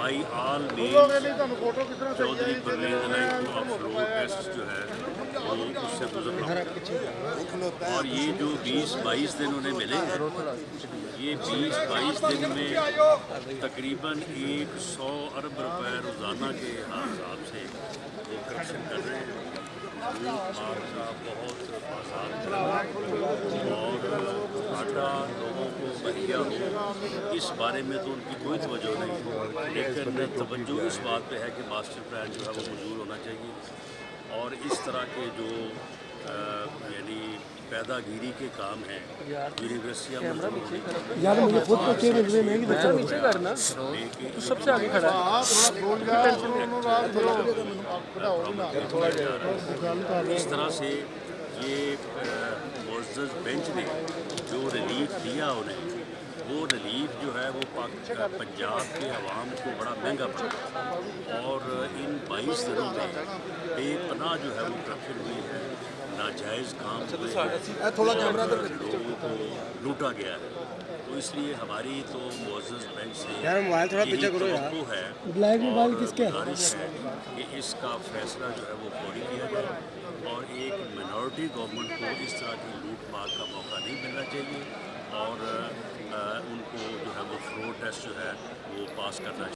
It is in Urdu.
By all means Chaudhry Pervaiz Elahi کو اب فلور ٹیسٹ جو ہے وہ اس سے گزرنا ہوگا۔ اور یہ جو 20-22 دن انہیں ملے ہیں، یہ 20-22 دن میں تقریباً 100 ارب روپے روزانہ کے حساب سے وہ کرپشن کر رہے ہیں۔ لوٹ مار کا بہت آسان اور آٹا لوگوں کو مہیا ہو، اس بارے میں تو ان کی کوئی توجہ نہیں، لیکن توجہ اس بات پہ ہے کہ ماسٹر پلان جو ہے وہ منظور ہونا چاہیے۔ اور اس طرح کے جو یعنی پیدا گیری کے کام ہیں، یونیورسٹیاں یار مجھے خود کو چیئر ملے نہیں بچا نیچے کرنا تو سب سے آگے کھڑا ہے۔ اس طرح سے یہ معزز بینچ نے جو ریلیف دیا انہیں، وہ ریلیف جو ہے وہ پنجاب کے عوام کو بڑا مہنگا پڑا، اور ان 22 دنوں میں بے پناہ جو ہے وہ کرپشن ہوئی ہے، ناجائز کام ہوئے ہیں، لوگوں کو لوٹا گیا ہے۔ تو اس لیے ہماری تو معزز بینچ سے یہی توقع ہے اور گزارش ہے کہ اس کا فیصلہ جو ہے وہ فوری کیا جائے، اور ایک منورٹی گورنمنٹ کو اس طرح کی لوٹ مار کا موقع نہیں ملنا چاہیے، اور ان کو جو ہے وہ فلور ٹیسٹ جو ہے وہ پاس کرنا چاہیے۔